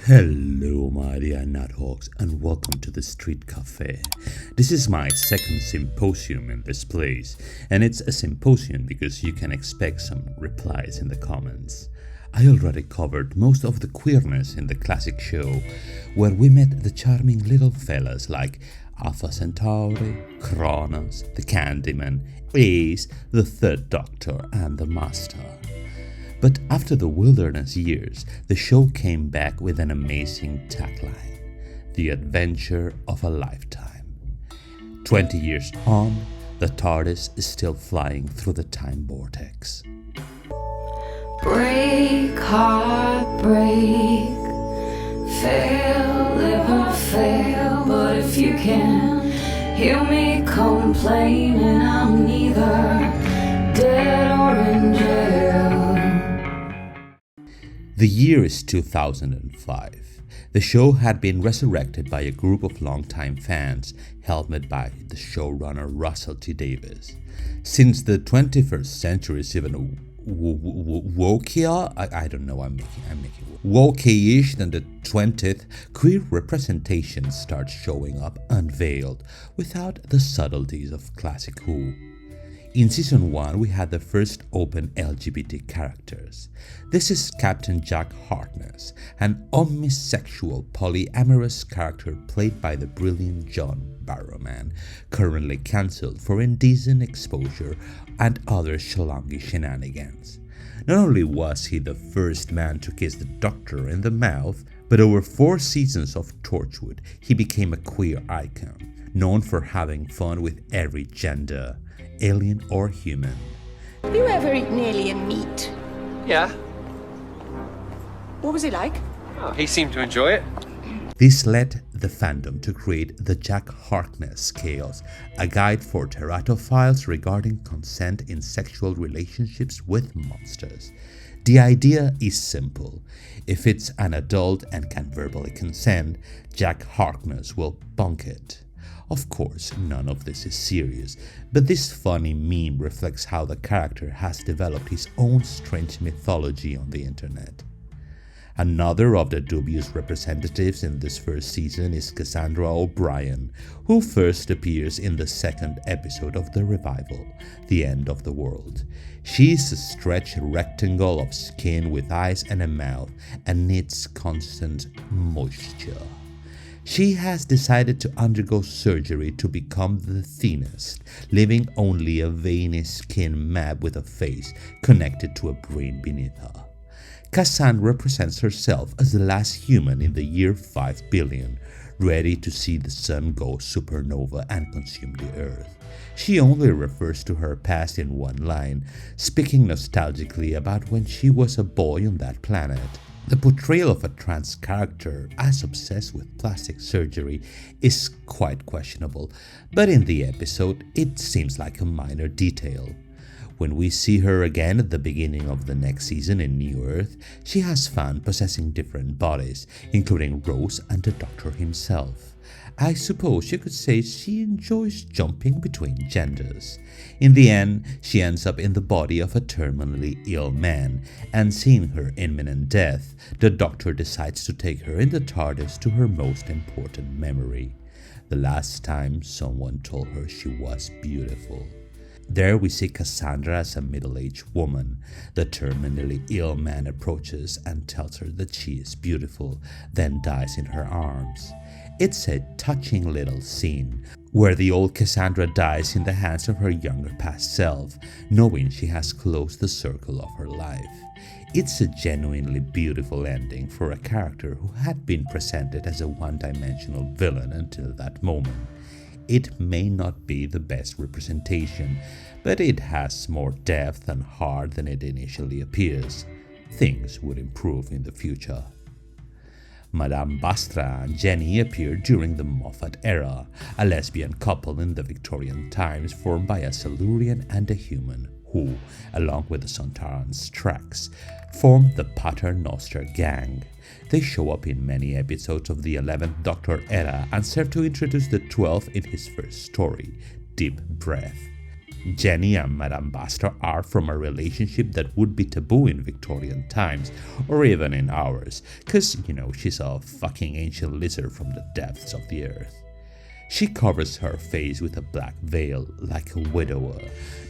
Hello, my dear Nighthawks, and welcome to the Street Cafe. This is my second symposium in this place, and it's a symposium because you can expect some replies in the comments. I already covered most of the queerness in the classic show, where we met the charming little fellas like Alpha Centauri, Kronos, the Candyman, Ace, the Third Doctor, and the Master. But after the wilderness years, the show came back with an amazing tagline: the adventure of a lifetime. 20 years on, the TARDIS is still flying through the time vortex. Break, heart, break. Fail, live or fail. But if you can hear me complaining, I'm neither dead or in jail. The year is 2005. The show had been resurrected by a group of longtime fans, helmed by the showrunner Russell T. Davies. Since the 21st century is even wokier, I don't know, I'm making wokier-ish than the 20th, queer representation starts showing up unveiled, without the subtleties of classic Who. In Season 1, we had the first open LGBT characters. This is Captain Jack Harkness, an omnisexual polyamorous character played by the brilliant John Barrowman, currently cancelled for indecent exposure and other shalongi shenanigans. Not only was he the first man to kiss the Doctor in the mouth, but over 4 seasons of Torchwood, he became a queer icon, known for having fun with every gender, alien or human. Have you ever eaten alien meat? Yeah. What was it like? Oh, he seemed to enjoy it. This led the fandom to create the Jack Harkness Scales, a guide for teratophiles regarding consent in sexual relationships with monsters. The idea is simple. If it's an adult and can verbally consent, Jack Harkness will bunk it. Of course, none of this is serious, but this funny meme reflects how the character has developed his own strange mythology on the internet. Another of the dubious representatives in this first season is Cassandra O'Brien, who first appears in the second episode of the revival, The End of the World. She is a stretched rectangle of skin with eyes and a mouth and needs constant moisture. She has decided to undergo surgery to become the thinnest, leaving only a veiny skin map with a face connected to a brain beneath her. Cassandra presents herself as the last human in the year 5 billion, ready to see the sun go supernova and consume the Earth. She only refers to her past in one line, speaking nostalgically about when she was a boy on that planet. The portrayal of a trans character as obsessed with plastic surgery is quite questionable, but in the episode it seems like a minor detail. When we see her again at the beginning of the next season in New Earth, she has fun possessing different bodies, including Rose and the Doctor himself. I suppose you could say she enjoys jumping between genders. In the end, she ends up in the body of a terminally ill man, and seeing her imminent death, the Doctor decides to take her in the TARDIS to her most important memory: the last time someone told her she was beautiful. There we see Cassandra as a middle-aged woman. The terminally ill man approaches and tells her that she is beautiful, then dies in her arms. It's a touching little scene where the old Cassandra dies in the hands of her younger past self, knowing she has closed the circle of her life. It's a genuinely beautiful ending for a character who had been presented as a one-dimensional villain until that moment. It may not be the best representation, but it has more depth and heart than it initially appears. Things would improve in the future. Madame Bastra and Jenny appeared during the Moffat era, a lesbian couple in the Victorian times formed by a Silurian and a human who, along with the Sontaran Strax, formed the Pater Noster gang. They show up in many episodes of the 11th Doctor era and serve to introduce the 12th in his first story, Deep Breath. Jenny and Madame Bastor are from a relationship that would be taboo in Victorian times, or even in ours, cause, she's a fucking ancient lizard from the depths of the earth. She covers her face with a black veil like a widower,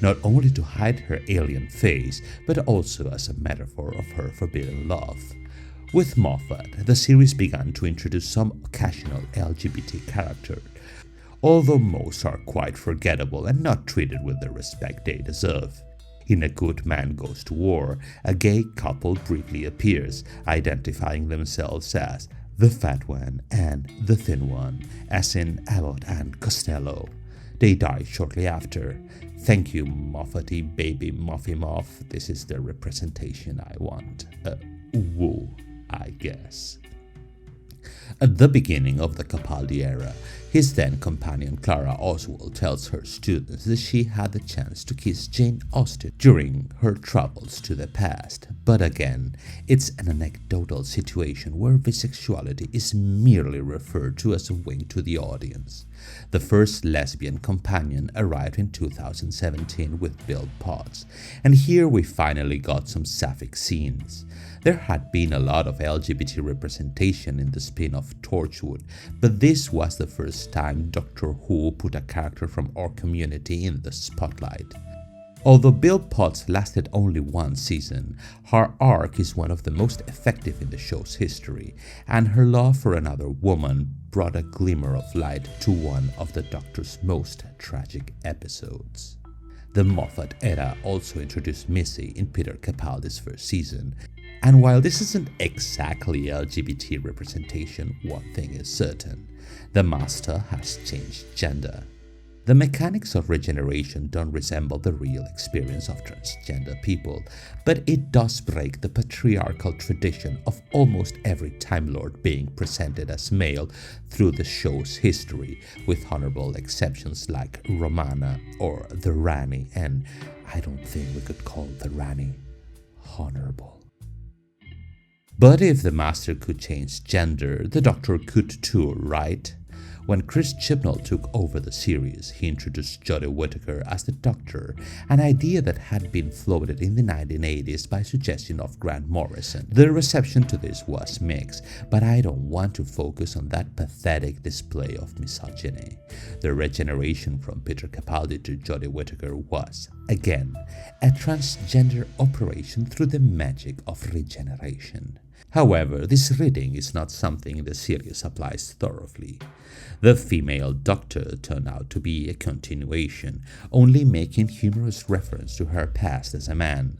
not only to hide her alien face, but also as a metaphor of her forbidden love. With Moffat, the series began to introduce some occasional LGBT characters, although most are quite forgettable and not treated with the respect they deserve. In A Good Man Goes to War, a gay couple briefly appears, identifying themselves as the fat one and the thin one, as in Abbott and Costello. They die shortly after. Thank you, Moffatty baby Muffy Muff. This is the representation I want. Woo, I guess. At the beginning of the Capaldi era, his then companion Clara Oswald tells her students that she had the chance to kiss Jane Austen during her travels to the past. But again, it's an anecdotal situation where bisexuality is merely referred to as a wink to the audience. The first lesbian companion arrived in 2017 with Bill Potts, and here we finally got some sapphic scenes. There had been a lot of LGBT representation in the spin-off Torchwood, but this was the first time Doctor Who put a character from our community in the spotlight. Although Bill Potts lasted only one season, her arc is one of the most effective in the show's history, and her love for another woman brought a glimmer of light to one of the Doctor's most tragic episodes. The Moffat era also introduced Missy in Peter Capaldi's first season, and while this isn't exactly LGBT representation, one thing is certain: the Master has changed gender. The mechanics of regeneration don't resemble the real experience of transgender people, but it does break the patriarchal tradition of almost every Time Lord being presented as male through the show's history, with honorable exceptions like Romana or the Rani, and I don't think we could call the Rani honorable. But if the Master could change gender, the Doctor could too, right? When Chris Chibnall took over the series, he introduced Jodie Whittaker as the Doctor, an idea that had been floated in the 1980s by suggestion of Grant Morrison. The reception to this was mixed, but I don't want to focus on that pathetic display of misogyny. The regeneration from Peter Capaldi to Jodie Whittaker was, again, a transgender operation through the magic of regeneration. However, this reading is not something the series applies thoroughly. The female Doctor turned out to be a continuation, only making humorous reference to her past as a man.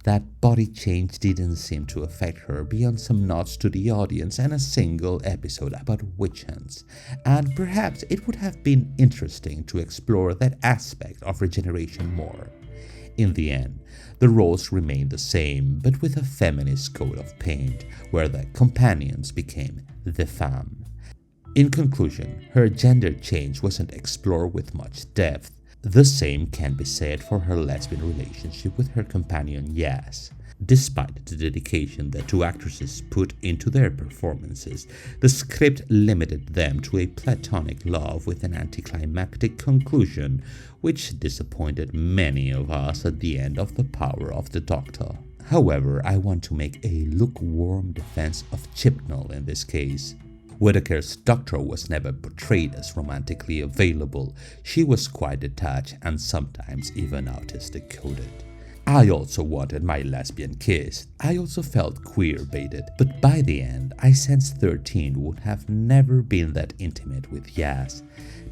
That body change didn't seem to affect her beyond some nods to the audience and a single episode about witch hunts, and perhaps it would have been interesting to explore that aspect of regeneration more. In the end, the roles remained the same, but with a feminist coat of paint, where the companions became the femme. In conclusion, her gender change wasn't explored with much depth. The same can be said for her lesbian relationship with her companion Yaz. Despite the dedication that two actresses put into their performances, the script limited them to a platonic love with an anticlimactic conclusion, which disappointed many of us at the end of The Power of the Doctor. However, I want to make a lukewarm defense of Chibnall in this case. Whittaker's Doctor was never portrayed as romantically available. She was quite detached and sometimes even autistic coded. I also wanted my lesbian kiss. I also felt queer-baited, but by the end, I sensed 13 would have never been that intimate with Yaz.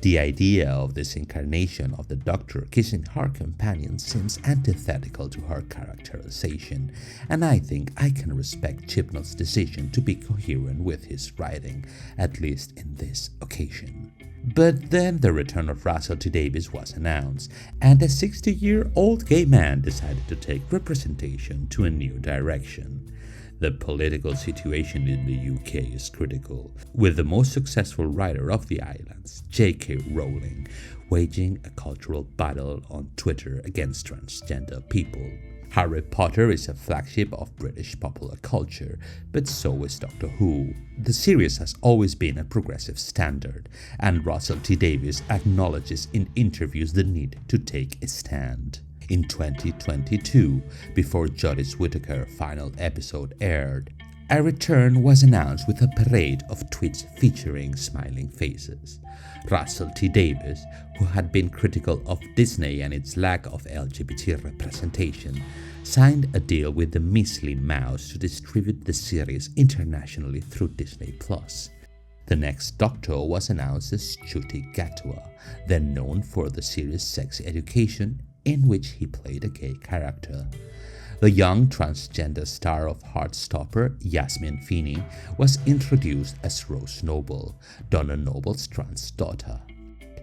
The idea of this incarnation of the Doctor kissing her companion seems antithetical to her characterization, and I think I can respect Chibnall's decision to be coherent with his writing, at least in this occasion. But then the return of Russell T Davies was announced, and a 60-year-old gay man decided to take representation to a new direction. The political situation in the UK is critical, with the most successful writer of the islands, J.K. Rowling, waging a cultural battle on Twitter against transgender people. Harry Potter is a flagship of British popular culture, but so is Doctor Who. The series has always been a progressive standard, and Russell T Davies acknowledges in interviews the need to take a stand. In 2022, before Jodie Whittaker's final episode aired, a return was announced with a parade of tweets featuring smiling faces. Russell T Davies, who had been critical of Disney and its lack of LGBT representation, signed a deal with the Missy Mouse to distribute the series internationally through Disney+. The next Doctor was announced as Ncuti Gatwa, then known for the series Sex Education, in which he played a gay character. The young transgender star of Heartstopper, Yasmin Finney, was introduced as Rose Noble, Donna Noble's trans daughter.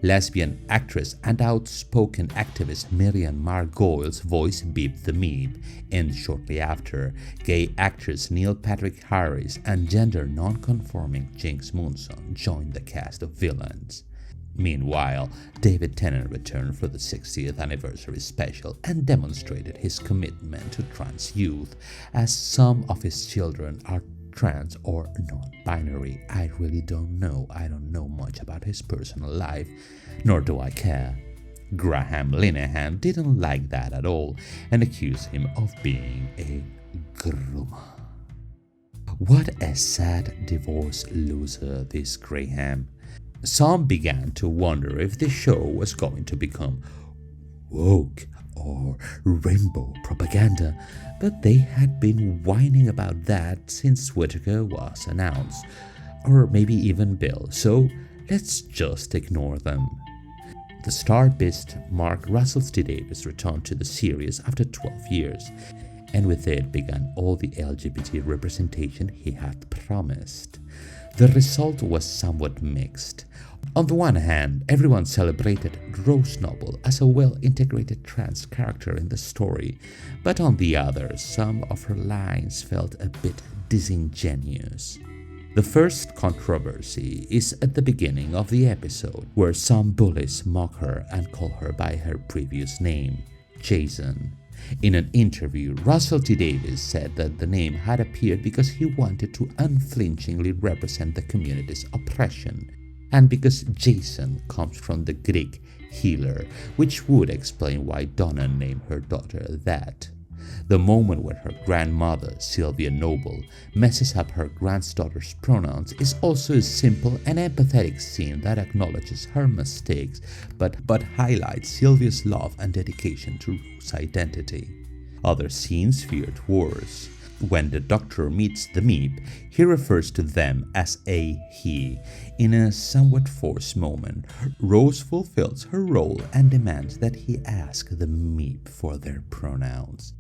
Lesbian actress and outspoken activist Miriam Margolyes voiced Beep the Meep, and shortly after, gay actress Neil Patrick Harris and gender non-conforming Jinx Monsoon joined the cast of villains. Meanwhile, David Tennant returned for the 60th anniversary special and demonstrated his commitment to trans youth, as some of his children are trans or non-binary. I really don't know. I don't know much about his personal life, nor do I care. Graham Linehan didn't like that at all and accused him of being a groomer. What a sad divorce loser this Graham. Some began to wonder if the show was going to become woke or rainbow propaganda, but they had been whining about that since Whittaker was announced, or maybe even Bill, so let's just ignore them. The Star Beast Mark Russell T Davies returned to the series after 12 years, and with it began all the LGBT representation he had promised. The result was somewhat mixed. On the one hand, everyone celebrated Rose Noble as a well-integrated trans character in the story, but on the other, some of her lines felt a bit disingenuous. The first controversy is at the beginning of the episode, where some bullies mock her and call her by her previous name, Jason. In an interview, Russell T Davies said that the name had appeared because he wanted to unflinchingly represent the community's oppression, and because Jason comes from the Greek healer, which would explain why Donna named her daughter that. The moment when her grandmother, Sylvia Noble, messes up her granddaughter's pronouns is also a simple and empathetic scene that acknowledges her mistakes but highlights Sylvia's love and dedication to Rose's identity. Other scenes feared worse. When the Doctor meets the Meep, he refers to them as a he. In a somewhat forced moment, Rose fulfills her role and demands that he ask the Meep for their pronouns.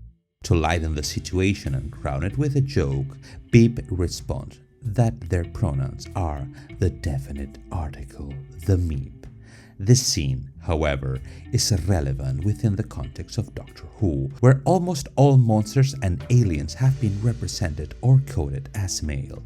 To lighten the situation and crown it with a joke, Beep responds that their pronouns are the definite article, the Meep. This scene, however, is irrelevant within the context of Doctor Who, where almost all monsters and aliens have been represented or coded as male.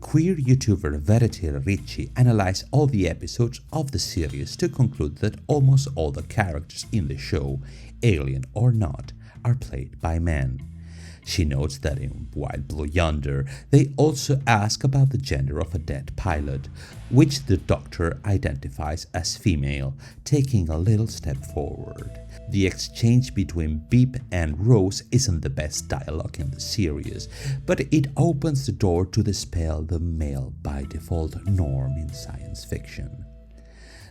Queer YouTuber Verity Ricci analyzed all the episodes of the series to conclude that almost all the characters in the show, alien or not, are played by men. She notes that in Wild Blue Yonder, they also ask about the gender of a dead pilot, which the Doctor identifies as female, taking a little step forward. The exchange between Beep and Rose isn't the best dialogue in the series, but it opens the door to dispel the male by default norm in science fiction.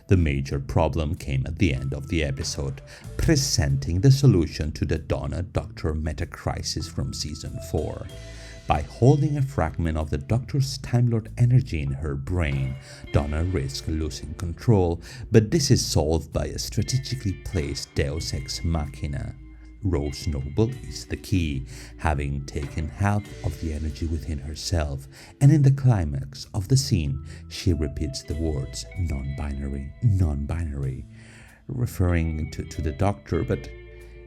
The major problem came at the end of the episode, presenting the solution to the Donna Doctor meta-crisis from Season 4. By holding a fragment of the Doctor's Time Lord energy in her brain, Donna risks losing control, but this is solved by a strategically placed Deus Ex Machina. Rose Noble is the key, having taken half of the energy within herself, and in the climax of the scene, she repeats the words non-binary, non-binary, referring to the Doctor, but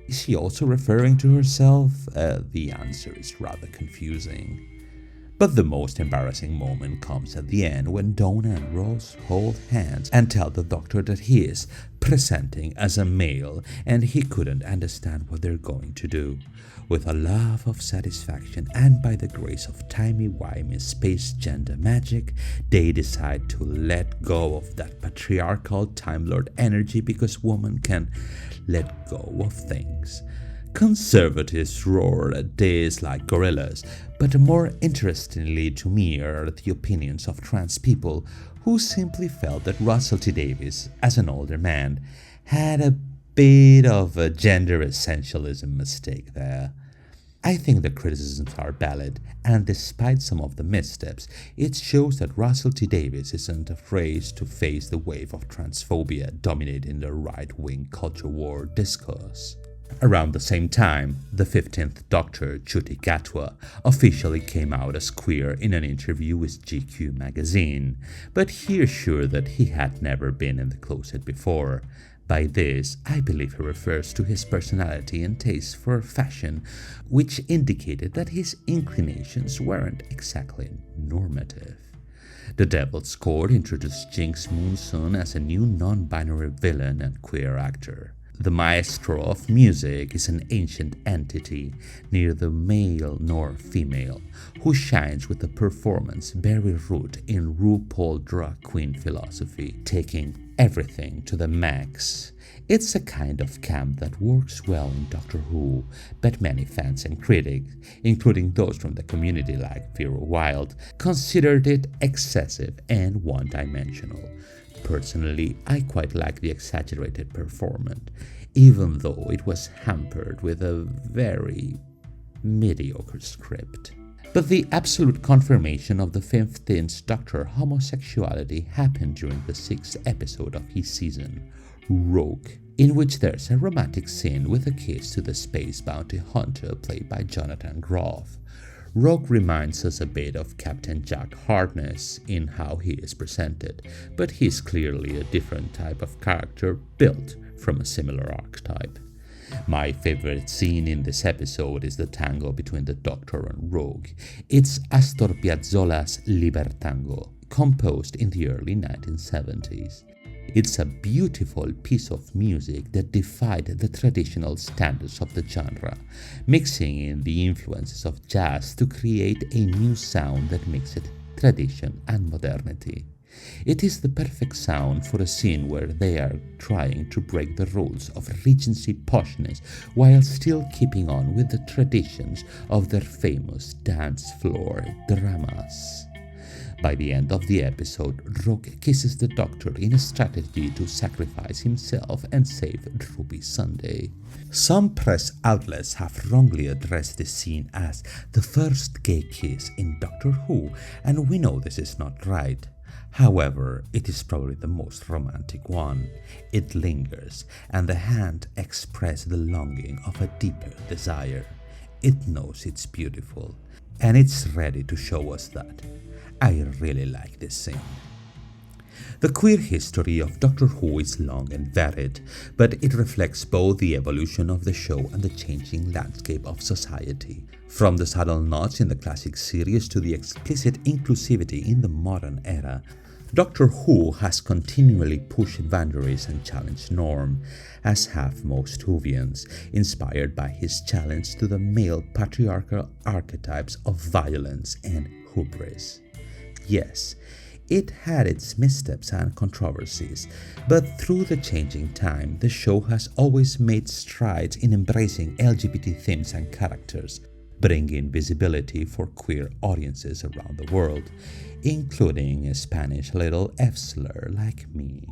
is she also referring to herself? The answer is rather confusing. But the most embarrassing moment comes at the end when Donna and Rose hold hands and tell the Doctor that he is presenting as a male and he couldn't understand what they're going to do. With a love of satisfaction and by the grace of timey-wimey space gender magic, they decide to let go of that patriarchal Time Lord energy because women can let go of things. Conservatives roar at this like gorillas, but more interestingly to me are the opinions of trans people who simply felt that Russell T Davies, as an older man, had a bit of a gender essentialism mistake there. I think the criticisms are valid, and despite some of the missteps, it shows that Russell T Davies isn't afraid to face the wave of transphobia dominating the right-wing culture war discourse. Around the same time, the 15th Doctor, Ncuti Gatwa, officially came out as queer in an interview with GQ magazine, but he assured that he had never been in the closet before. By this, I believe he refers to his personality and taste for fashion, which indicated that his inclinations weren't exactly normative. The Devil's Court introduced Jinx Monsoon as a new non-binary villain and queer actor. The maestro of music is an ancient entity, neither male nor female, who shines with a performance very rooted in RuPaul drag queen philosophy, taking everything to the max. It's a kind of camp that works well in Doctor Who, but many fans and critics, including those from the community like Vera Wild, considered it excessive and one-dimensional. Personally, I quite like the exaggerated performance, even though it was hampered with a very mediocre script. But the absolute confirmation of the 15th Doctor homosexuality happened during the 6th episode of his season, Rogue, in which there's a romantic scene with a kiss to the space bounty hunter played by Jonathan Groff. Rogue reminds us a bit of Captain Jack Harkness in how he is presented, but he's clearly a different type of character built from a similar archetype. My favorite scene in this episode is the tango between the Doctor and Rogue. It's Astor Piazzolla's Libertango, composed in the early 1970s. It's a beautiful piece of music that defied the traditional standards of the genre, mixing in the influences of jazz to create a new sound that mixes tradition and modernity. It is the perfect sound for a scene where they are trying to break the rules of Regency poshness while still keeping on with the traditions of their famous dance floor dramas. By the end of the episode, Rogue kisses the Doctor in a strategy to sacrifice himself and save Ruby Sunday. Some press outlets have wrongly addressed this scene as the first gay kiss in Doctor Who, and we know this is not right. However, it is probably the most romantic one. It lingers, and the hand expresses the longing of a deeper desire. It knows it's beautiful, and it's ready to show us that. I really like this scene. The queer history of Doctor Who is long and varied, but it reflects both the evolution of the show and the changing landscape of society. From the subtle nods in the classic series to the explicit inclusivity in the modern era, Doctor Who has continually pushed boundaries and challenged norm, as have most Whovians, inspired by his challenge to the male patriarchal archetypes of violence and hubris. Yes, it had its missteps and controversies, but through the changing time, the show has always made strides in embracing LGBT themes and characters, bringing visibility for queer audiences around the world, including a Spanish little F-slur like me.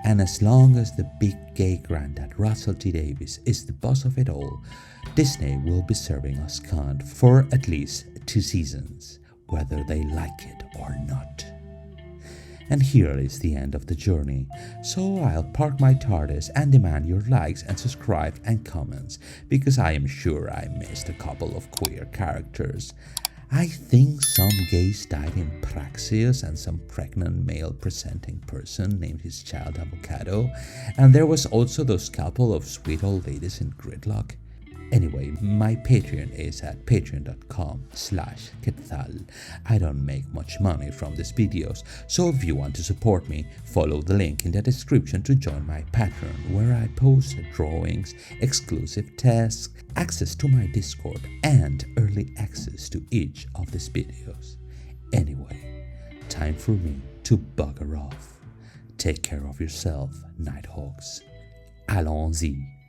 And as long as the big gay granddad Russell T Davies is the boss of it all, Disney will be serving us content for at least 2 seasons, whether they like it or not. And here is the end of the journey, so I'll park my TARDIS and demand your likes and subscribe and comments, because I am sure I missed a couple of queer characters. I think some gays died in Praxis and some pregnant male presenting person named his child Avocado, and there was also those couple of sweet old ladies in Gridlock. Anyway, my Patreon is at patreon.com/Quetzal. I don't make much money from these videos, so if you want to support me, follow the link in the description to join my Patreon, where I post drawings, exclusive tests, access to my Discord, and early access to each of these videos. Anyway, time for me to bugger off. Take care of yourself, Nighthawks. Allons-y.